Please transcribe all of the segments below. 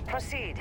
Proceed.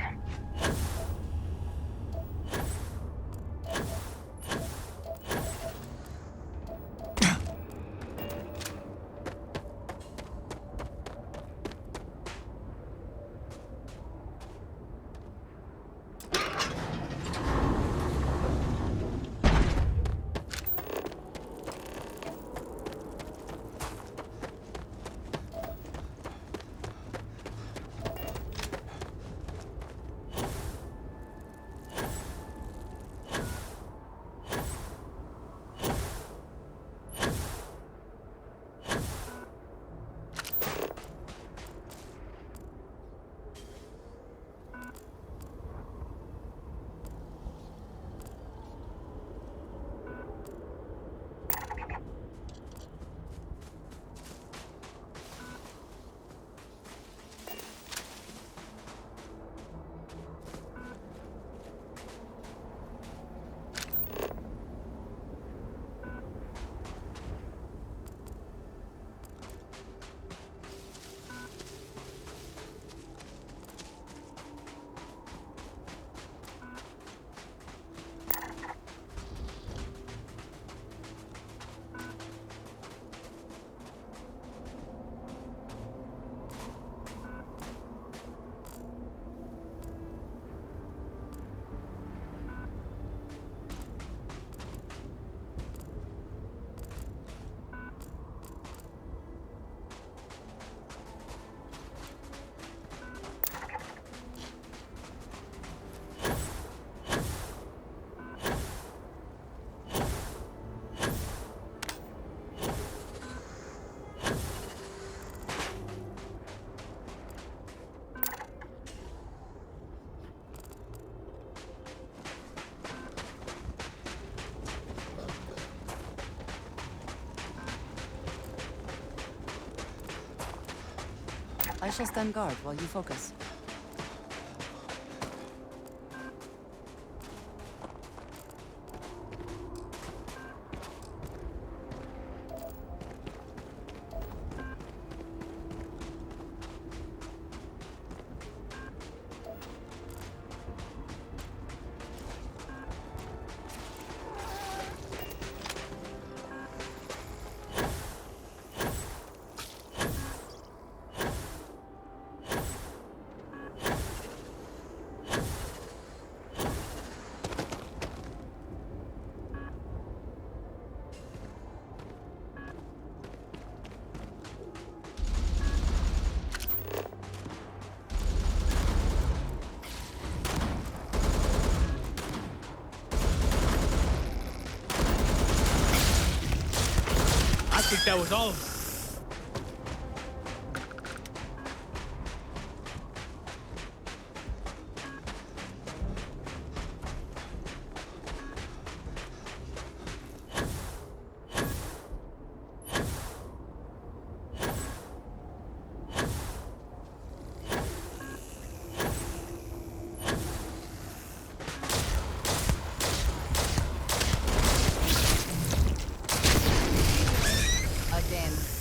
I shall stand guard while you focus. I think that was all of them. Again.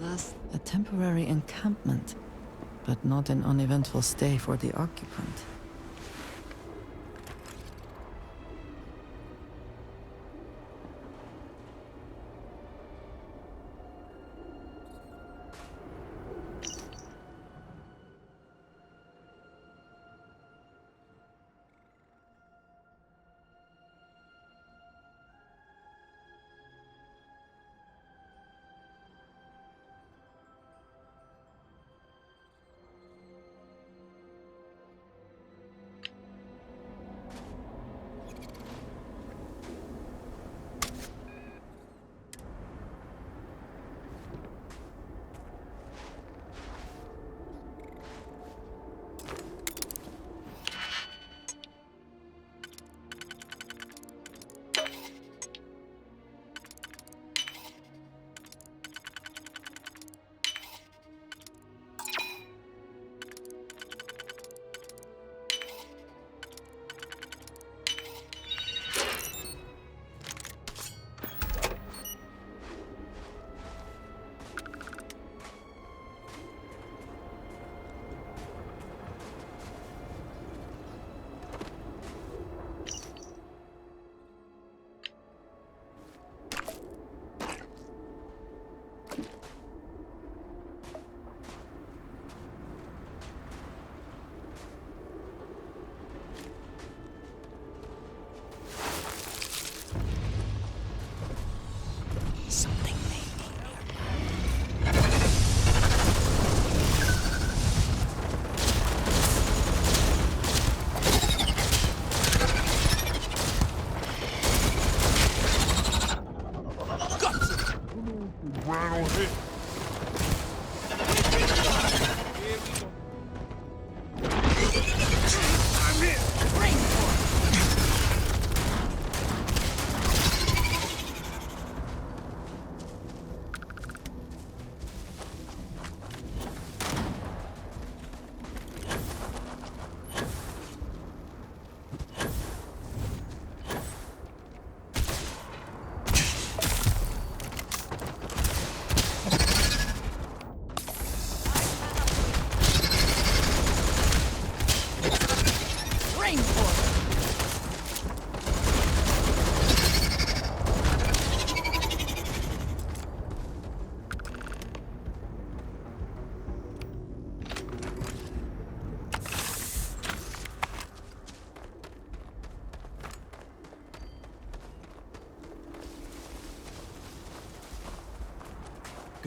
Thus, a temporary encampment, but not an uneventful stay for the occupant.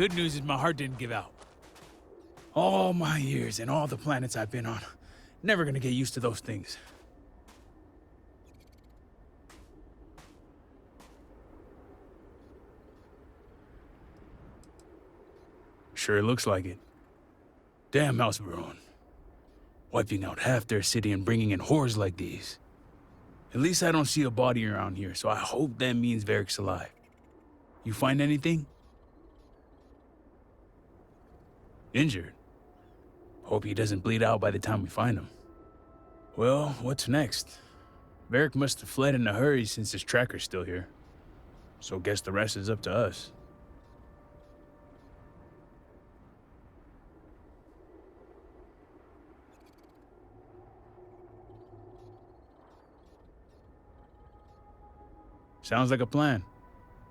Good news is my heart didn't give out. All my years and all the planets I've been on, never gonna get used to those things. Sure looks like it. Damn House Baron. Wiping out half their city and bringing in horrors like these. At least I don't see a body around here, so I hope that means VERIC's alive. You find anything? Injured? Hope he doesn't bleed out by the time we find him. Well, what's next? VERIC must have fled in a hurry since his tracker's still here. So guess the rest is up to us. Sounds like a plan.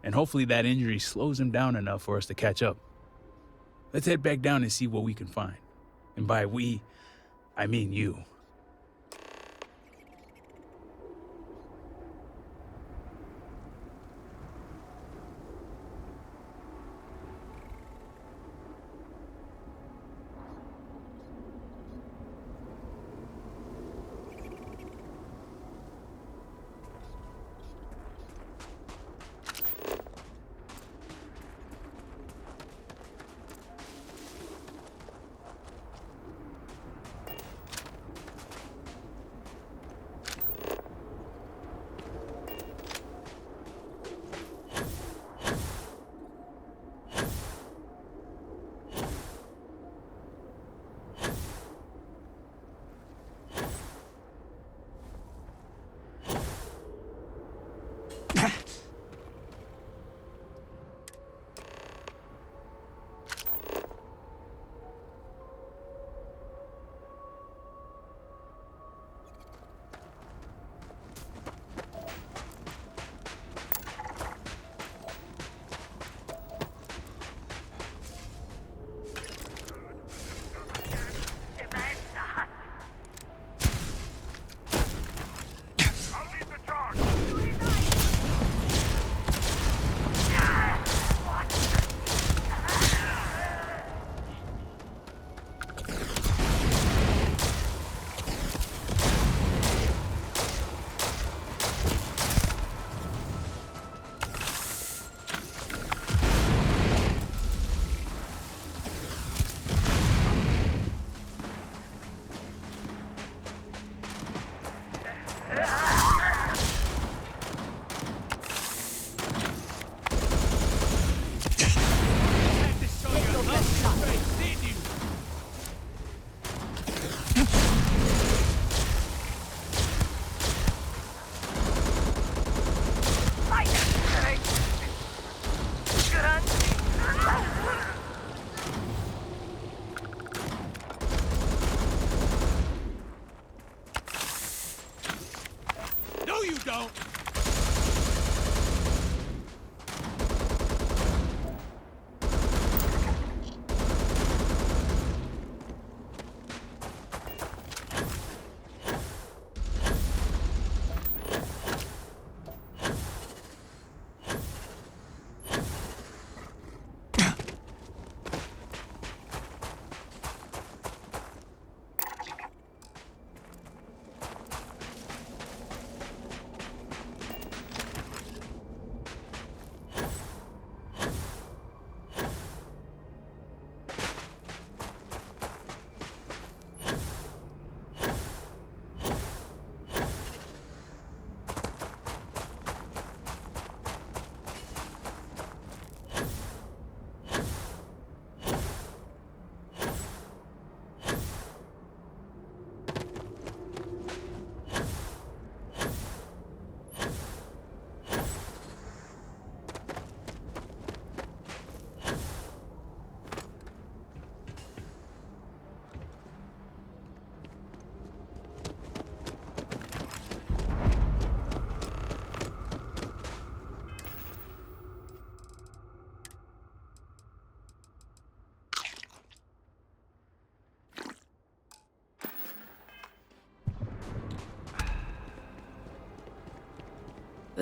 And hopefully that injury slows him down enough for us to catch up. Let's head back down and see what we can find. And by we, I mean you.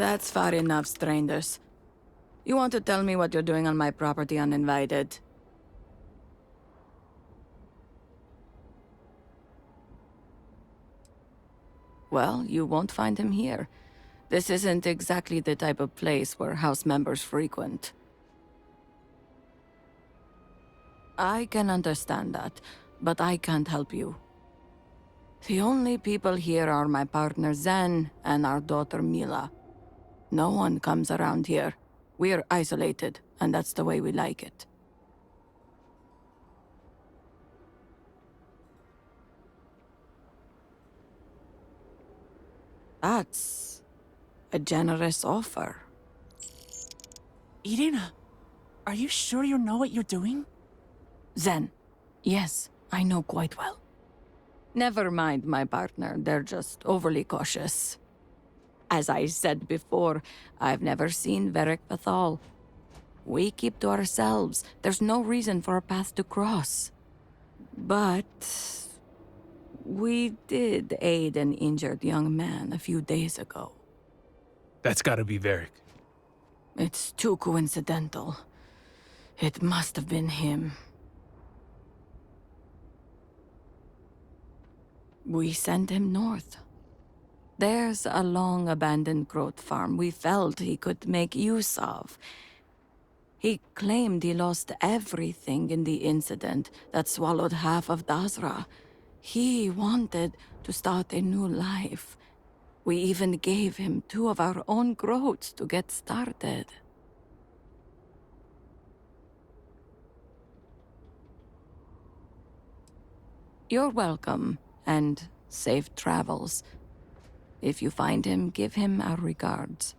That's far enough, strangers. You want to tell me what you're doing on my property uninvited? Well, you won't find him here. This isn't exactly the type of place where house members frequent. I can understand that, but I can't help you. The only people here are my partner Zen and our daughter Mila. No one comes around here. We're isolated, and that's the way we like it. That's a generous offer. Edina, are you sure you know what you're doing? Zen, yes, I know quite well. Never mind my partner, they're just overly cautious. As I said before, I've never seen VERIC PTHAL. We keep to ourselves. There's no reason for a path to cross. But we did aid an injured young man a few days ago. That's gotta be Varric. It's too coincidental. It must have been him. We sent him north. There's a long-abandoned growth farm we felt he could make use of. He claimed he lost everything in the incident that swallowed half of Dazra. He wanted to start a new life. We even gave him 2 of our own groats to get started. You're welcome, and safe travels. If you find him, give him our regards.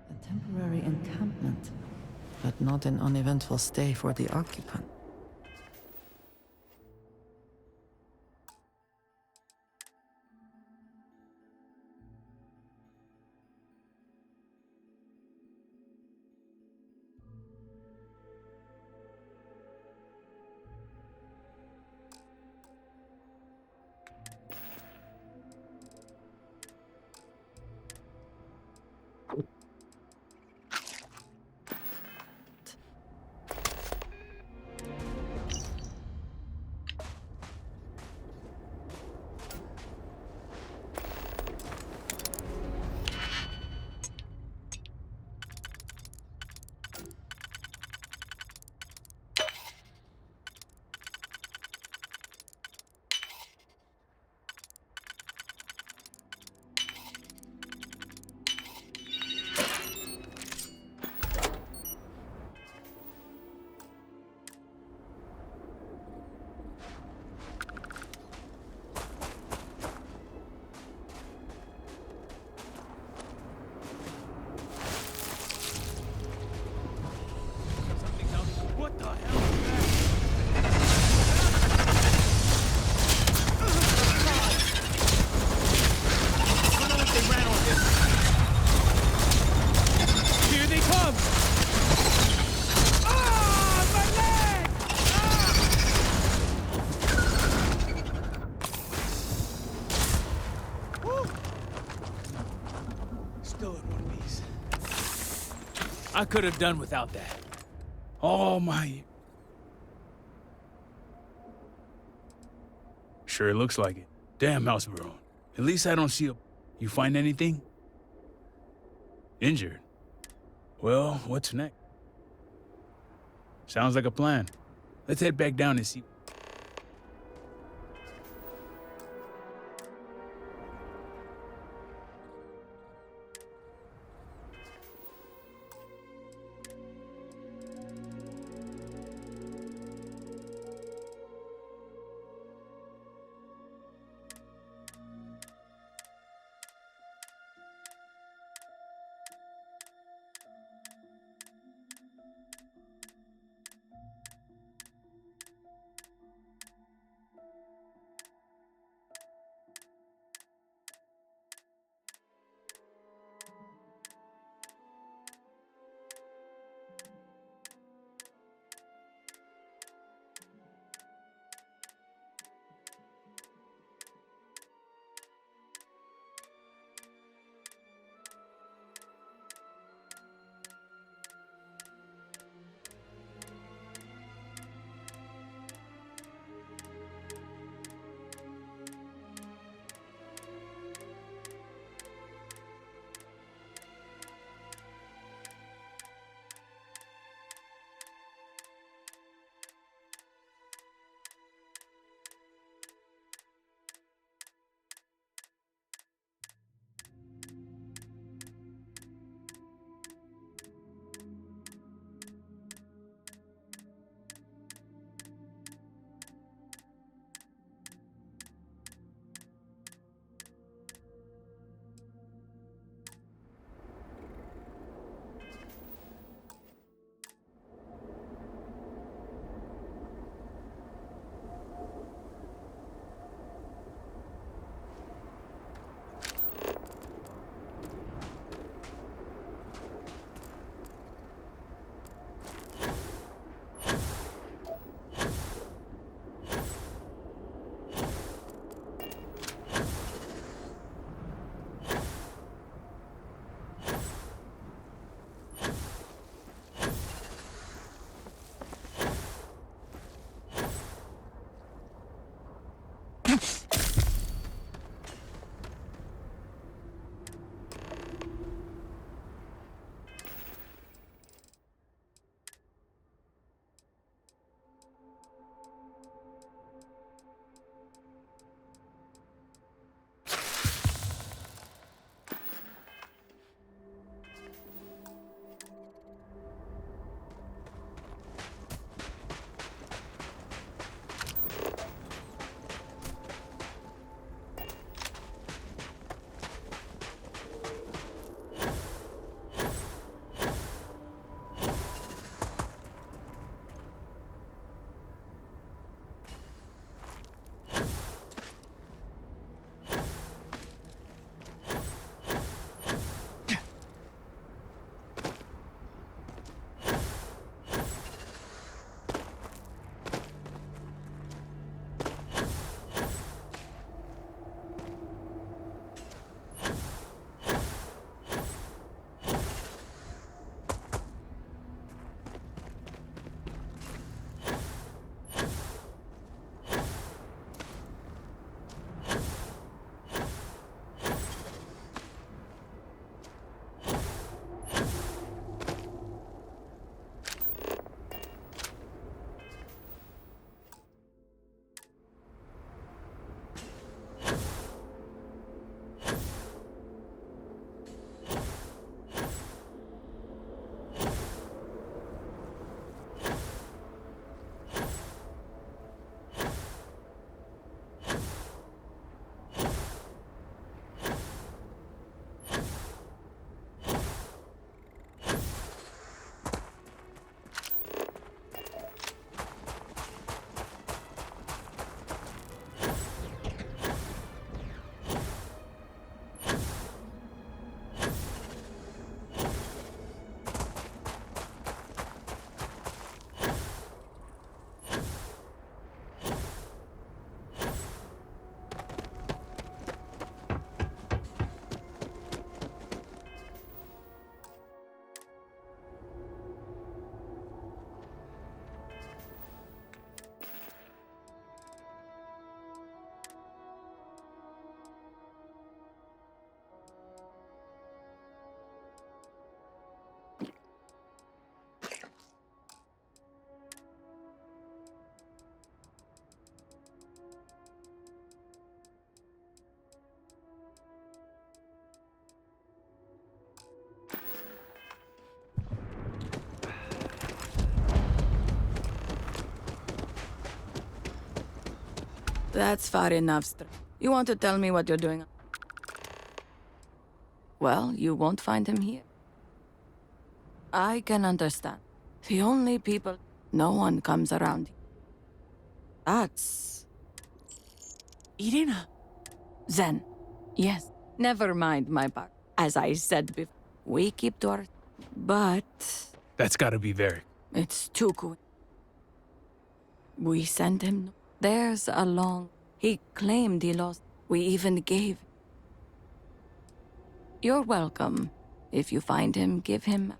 A temporary encampment, but not an uneventful stay for the occupant. I could have done without that. Oh my... Sure looks like it. Damn, House Baron. At least I don't see a... You find anything? Injured? Well, what's next? Sounds like a plan. Let's head back down and see... That's far enough. You want to tell me what you're doing? Well, you won't find him here. I can understand. The only people... No one comes around here. That's... Edina. Zen. Yes. Never mind my part. As I said before, we keep to our... But... That's gotta be VERIC. It's too cool. We sent him... There's a long... He claimed he lost... We even gave... You're welcome. If you find him, give him...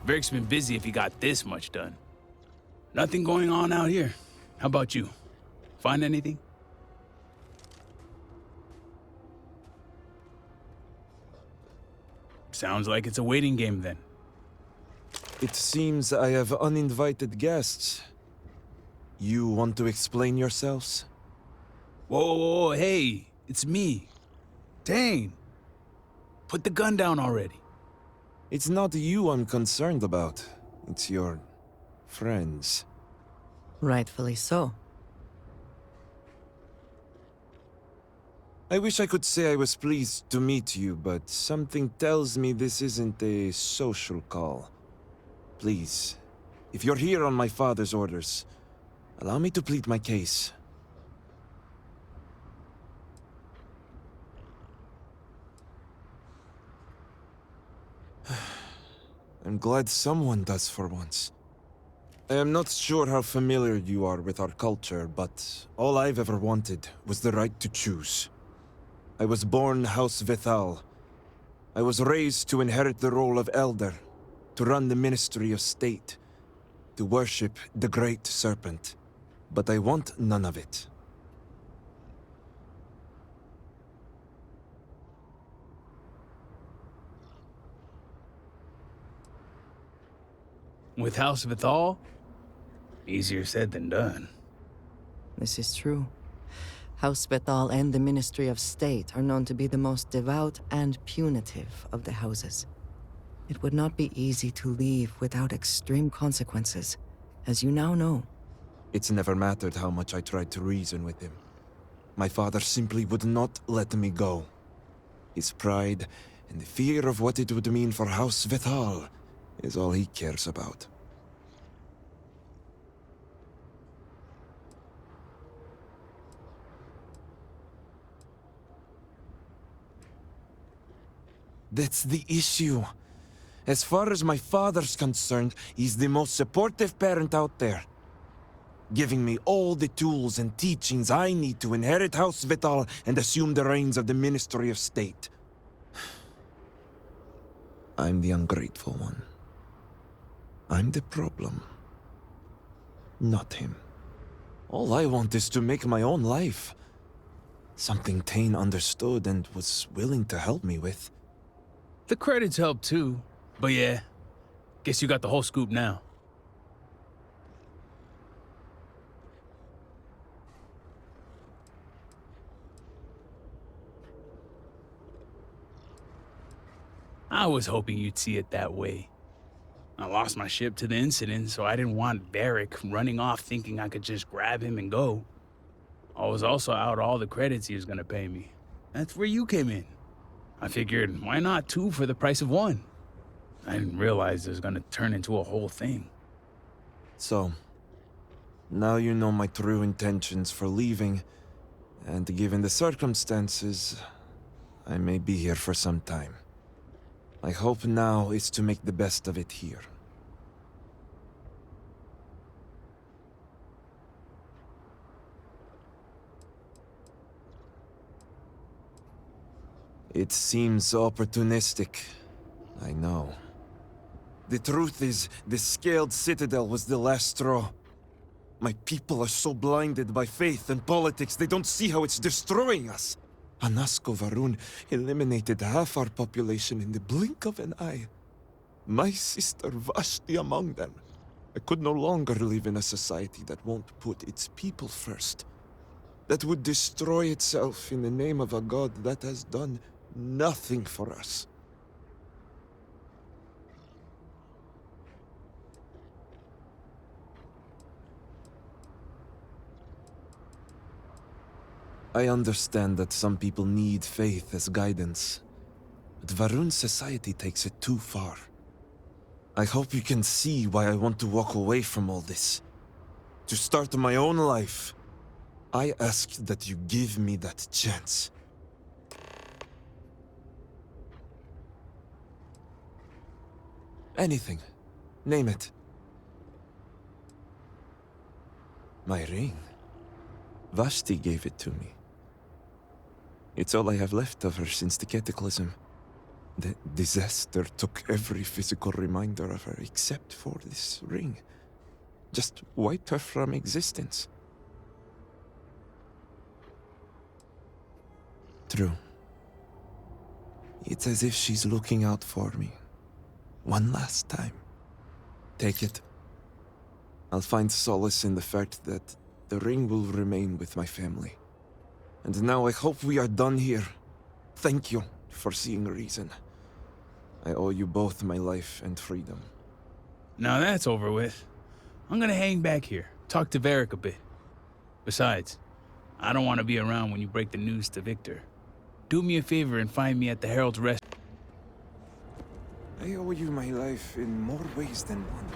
VERIC's been busy if he got this much done. Nothing going on out here. How about you? Find anything? Sounds like it's a waiting game then. It seems I have uninvited guests. You want to explain yourselves? Whoa, hey, it's me. Dane. Put the gun down already. It's not you I'm concerned about. It's your friends. Rightfully so. I wish I could say I was pleased to meet you, but something tells me this isn't a social call. Please, if you're here on my father's orders, allow me to plead my case. I'm glad someone does for once. I am not sure how familiar you are with our culture, but all I've ever wanted was the right to choose. I was born House VERIC. I was raised to inherit the role of Elder, to run the Ministry of State, to worship the Great Serpent. But I want none of it. With House VERIC? Easier said than done. This is true. House VERIC and the Ministry of State are known to be the most devout and punitive of the houses. It would not be easy to leave without extreme consequences, as you now know. It's never mattered how much I tried to reason with him. My father simply would not let me go. His pride and the fear of what it would mean for House VERIC is all he cares about. That's the issue. As far as my father's concerned, he's the most supportive parent out there. Giving me all the tools and teachings I need to inherit House VERIC and assume the reins of the Ministry of State. I'm the ungrateful one. I'm the problem. Not him. All I want is to make my own life. Something Tane understood and was willing to help me with. The credits help too. But yeah, guess you got the whole scoop now. I was hoping you'd see it that way. I lost my ship to the incident, so I didn't want VERIC running off thinking I could just grab him and go. I was also out all the credits he was gonna pay me. That's where you came in. I figured, why not two for the price of one? I didn't realize it was gonna turn into a whole thing. So, now you know my true intentions for leaving, and given the circumstances, I may be here for some time. My hope now is to make the best of it here. It seems opportunistic, I know. The truth is, the scaled citadel was the last straw. My people are so blinded by faith and politics, they don't see how it's destroying us. Anasko Varun eliminated half our population in the blink of an eye. My sister Vashti among them. I could no longer live in a society that won't put its people first. That would destroy itself in the name of a god that has done nothing for us. I understand that some people need faith as guidance, but Varun's society takes it too far. I hope you can see why I want to walk away from all this. To start my own life. I ask that you give me that chance. Anything. Name it. My ring. Vashti gave it to me. It's all I have left of her since the cataclysm. The disaster took every physical reminder of her except for this ring. Just wiped her from existence. True. It's as if she's looking out for me. One last time. Take it. I'll find solace in the fact that the ring will remain with my family. And now I hope we are done here. Thank you for seeing reason. I owe you both my life and freedom. Now that's over with. I'm gonna hang back here, talk to VERIC a bit. Besides, I don't want to be around when you break the news to Victor. Do me a favor and find me at the Herald's Rest. I owe you my life in more ways than one.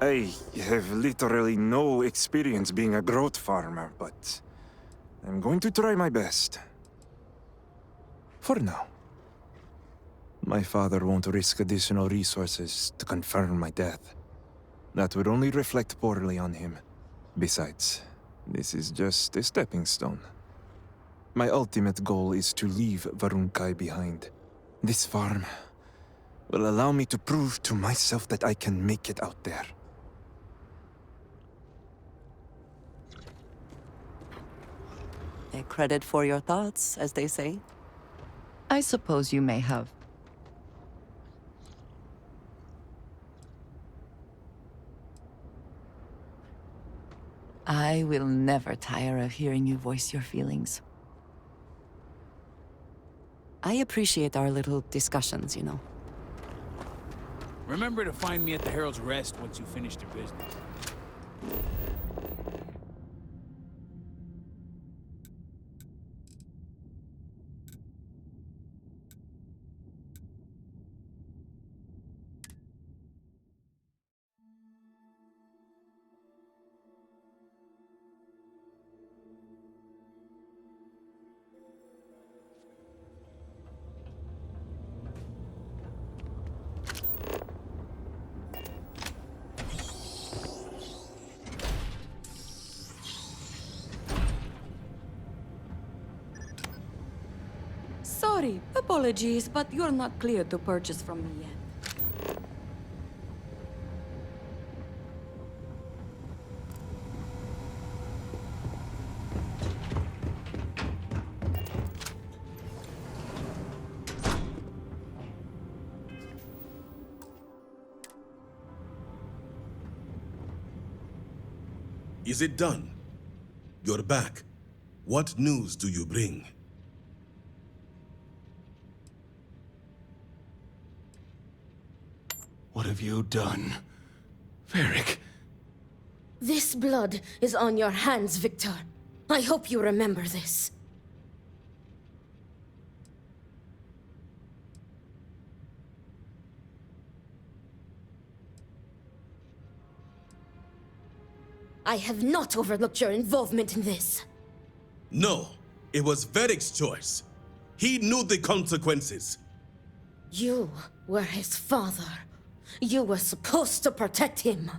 I have literally no experience being a growth farmer, but I'm going to try my best. For now. My father won't risk additional resources to confirm my death. That would only reflect poorly on him. Besides, this is just a stepping stone. My ultimate goal is to leave Varunkai behind. This farm will allow me to prove to myself that I can make it out there. A credit for your thoughts, as they say. I suppose you may have. I will never tire of hearing you voice your feelings. I appreciate our little discussions, you know. Remember to find me at the Herald's Rest once you finish your business. Sorry, apologies, but you're not clear to purchase from me yet. Is it done? You're back. What news do you bring? What have you done? VERIC. This blood is on your hands, Victor. I hope you remember this. I have not overlooked your involvement in this. No, it was VERIC's choice. He knew the consequences. You were his father. You were supposed to protect him.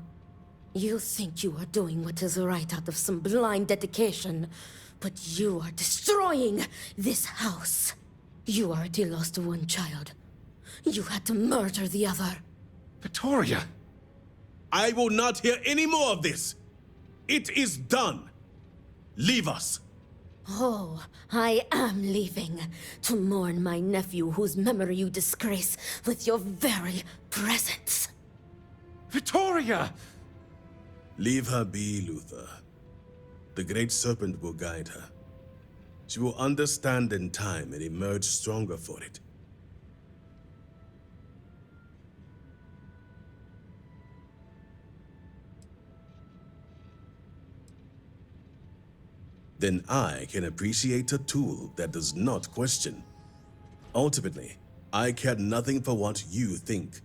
You think you are doing what is right out of some blind dedication, but you are destroying this house. You already lost one child. You had to murder the other. Victoria! I will not hear any more of this. It is done. Leave us. Oh, I am leaving to mourn my nephew whose memory you disgrace with your very presence. Victoria! Leave her be, Luther. The great Serpent will guide her. She will understand in time and emerge stronger for it. Then I can appreciate a tool that does not question. Ultimately, I care nothing for what you think.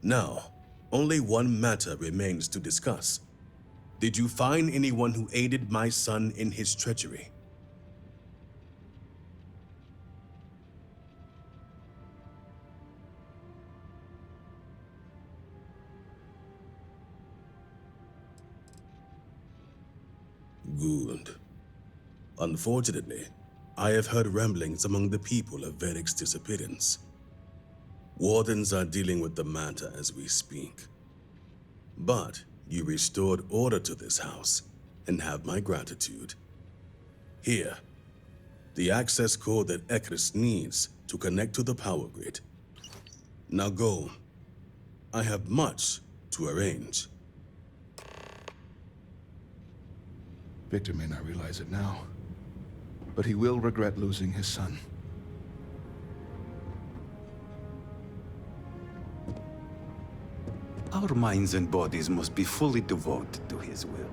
Now, only one matter remains to discuss. Did you find anyone who aided my son in his treachery? Good. Unfortunately, I have heard ramblings among the people of VERIC's disappearance. Wardens are dealing with the matter as we speak. But you restored order to this house and have my gratitude. Here, the access code that Ekris needs to connect to the power grid. Now go. I have much to arrange. Victor may not realize it now, but he will regret losing his son. Our minds and bodies must be fully devoted to his will.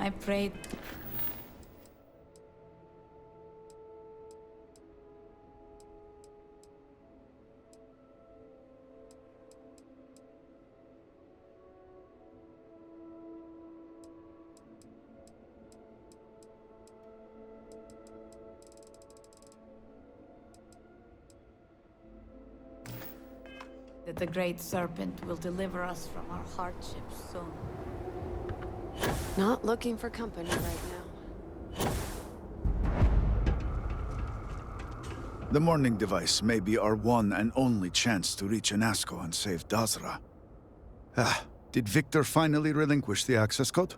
I prayed. That the great Serpent will deliver us from our hardships soon. Not looking for company right now. The morning device may be our one and only chance to reach Anasco and save Dazra. Did Victor finally relinquish the access code?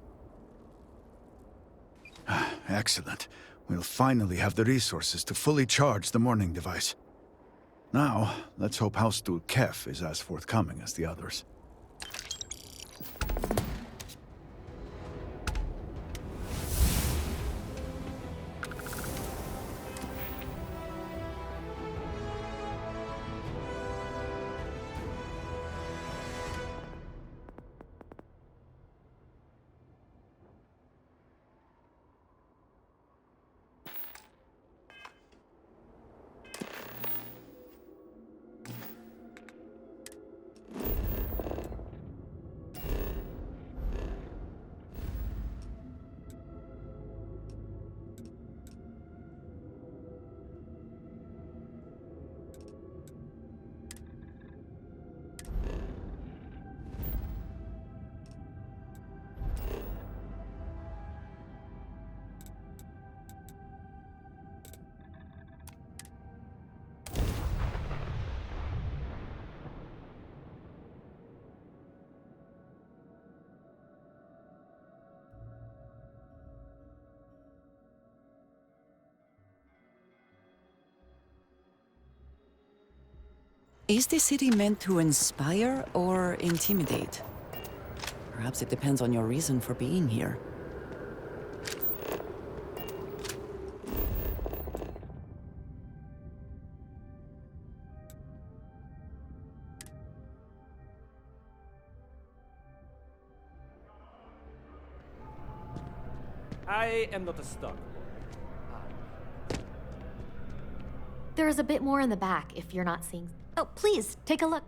Excellent. We'll finally have the resources to fully charge the morning device. Now, let's hope House Dulkev is as forthcoming as the others. Is the city meant to inspire or intimidate? Perhaps it depends on your reason for being here. I am not a stock. There is a bit more in the back if you're not seeing. Oh, please, take a look.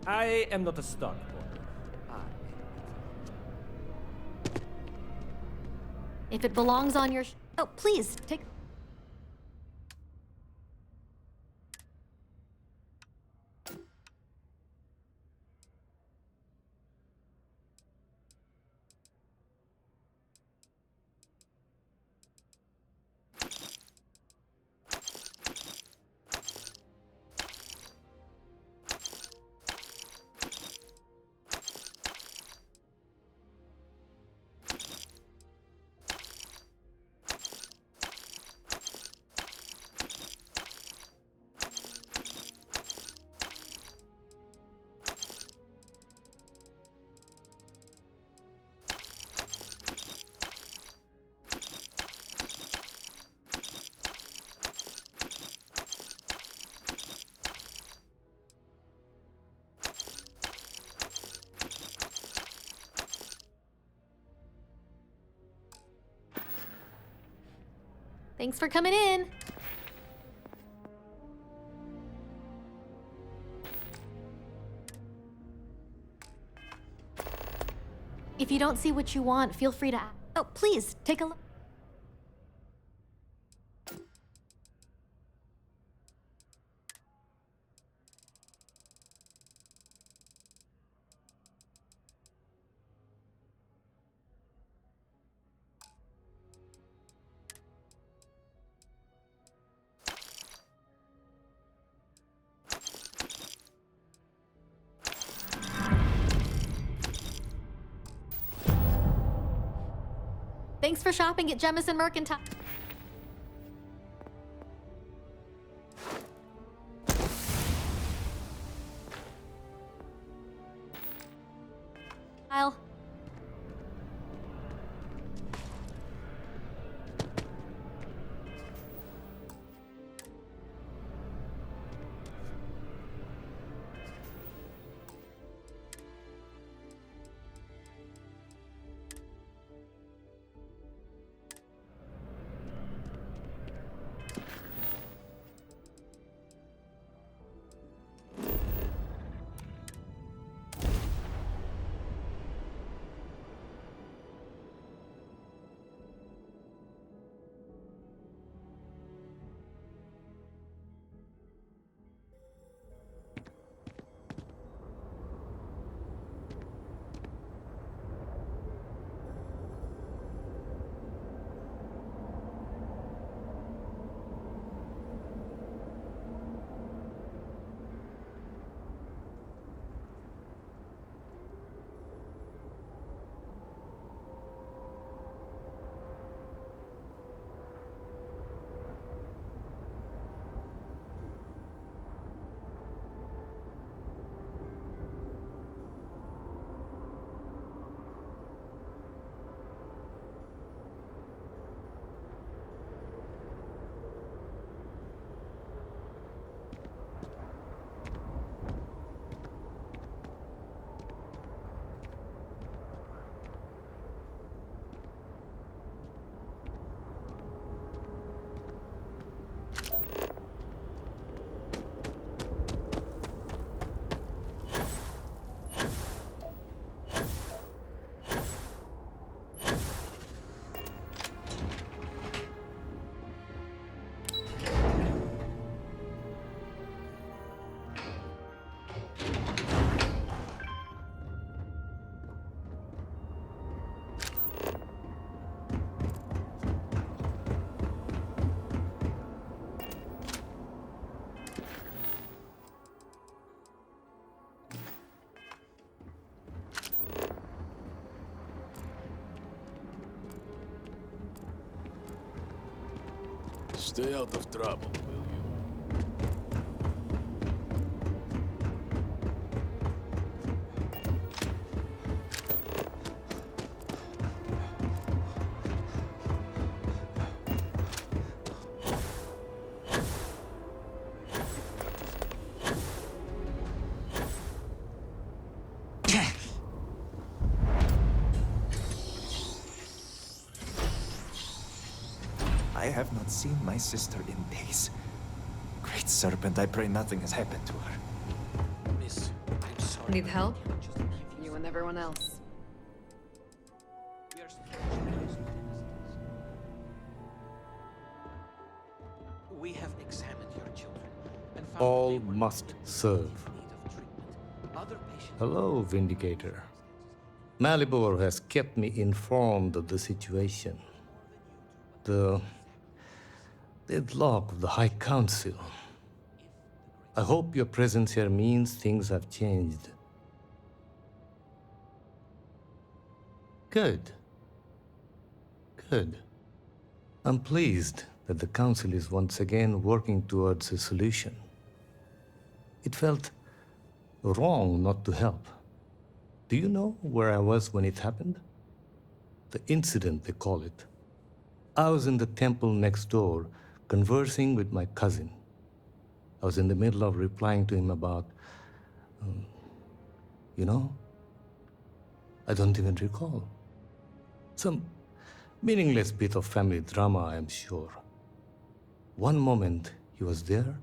I am not a stock boy. If it belongs on your oh, please, take... Thanks for coming in. If you don't see what you want, feel free to ask. Oh, please, take a look. Thanks for shopping at Jemison Mercantile. Stay out of trouble, will you? I have not seen my sister in days. Great Serpent, I pray nothing has happened to her. Miss, I'm sorry. Need help? You and everyone else. We have examined your children and found All must serve. Hello, Vindicator. Malibor has kept me informed of the situation. The deadlock of the High Council. I hope your presence here means things have changed. Good. Good. I'm pleased that the Council is once again working towards a solution. It felt wrong not to help. Do you know where I was when it happened? The incident, they call it. I was in the temple next door, conversing with my cousin. I was in the middle of replying to him about, you know, I don't even recall. Some meaningless bit of family drama, I am sure. One moment he was there,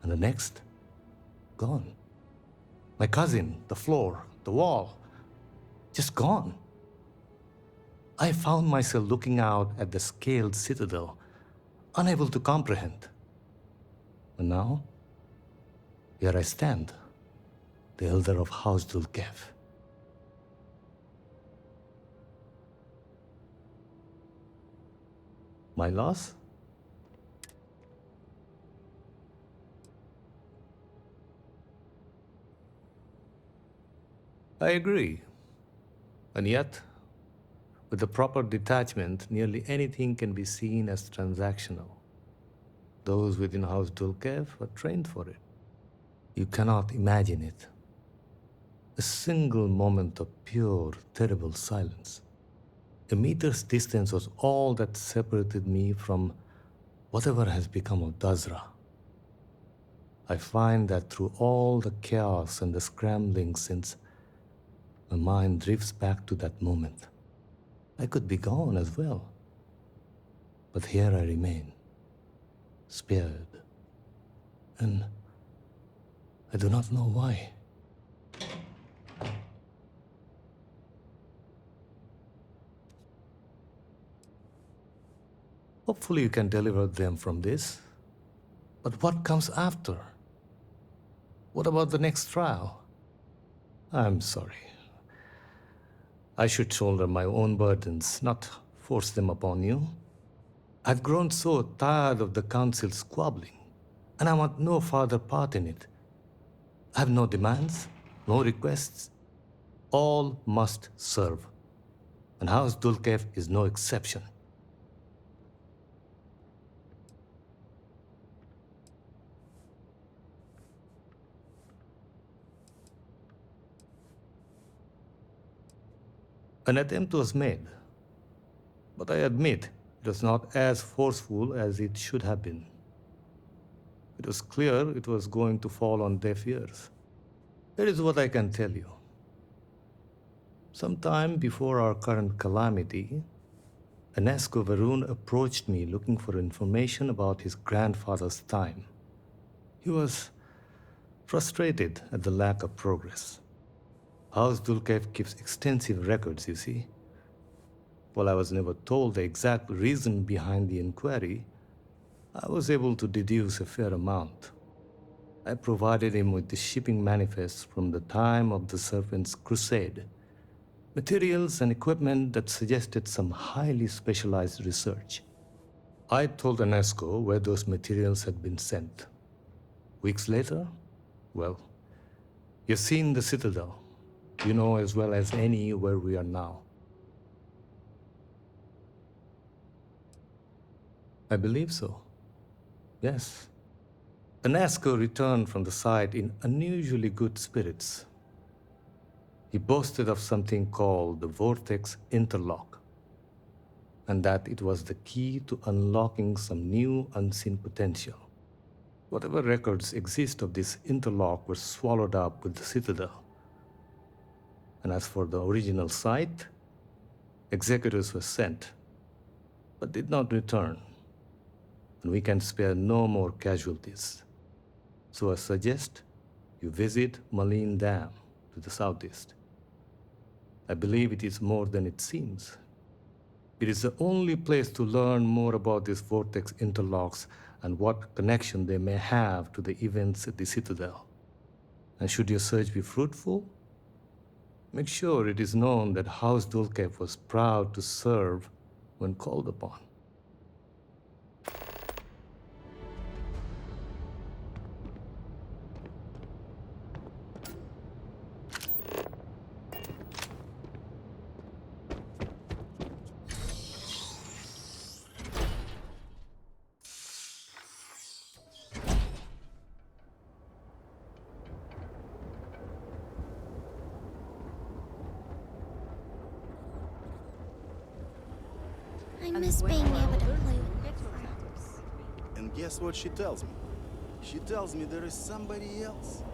and the next, gone. My cousin, the floor, the wall, just gone. I found myself looking out at the scaled citadel, unable to comprehend. And now, here I stand, the elder of House Dulkev. My loss? I agree. And yet, with the proper detachment, nearly anything can be seen as transactional. Those within House Dulkev are trained for it. You cannot imagine it. A single moment of pure, terrible silence. A meter's distance was all that separated me from whatever has become of Dazra. I find that through all the chaos and the scrambling since, my mind drifts back to that moment. I could be gone as well. But here I remain, spared. And I do not know why. Hopefully you can deliver them from this. But what comes after? What about the next trial? I'm sorry. I should shoulder my own burdens, not force them upon you. I've grown so tired of the Council squabbling, and I want no further part in it. I have no demands, no requests. All must serve. And House Dulkev is no exception. An attempt was made, but I admit it was not as forceful as it should have been. It was clear it was going to fall on deaf ears. Here is what I can tell you. Sometime before our current calamity, Enesco Varun approached me looking for information about his grandfather's time. He was frustrated at the lack of progress. House Dulkev keeps extensive records, you see. While I was never told the exact reason behind the inquiry, I was able to deduce a fair amount. I provided him with the shipping manifests from the time of the Serpent's crusade, materials and equipment that suggested some highly specialized research. I told Enesco where those materials had been sent. Weeks later, well, you've seen the Citadel. You know as well as any where we are now. I believe so. Yes. Enesco returned from the site in unusually good spirits. He boasted of something called the Vortex Interlock, and that it was the key to unlocking some new unseen potential. Whatever records exist of this interlock were swallowed up with the Citadel. And as for the original site, executors were sent, but did not return. And we can spare no more casualties. So I suggest you visit Malen Dam to the southeast. I believe it is more than it seems. It is the only place to learn more about these Vortex interlocks and what connection they may have to the events at the Citadel. And should your search be fruitful, make sure it is known that House Dulkev was proud to serve when called upon. I miss being able to play with friends. And guess what she tells me? She tells me there is somebody else.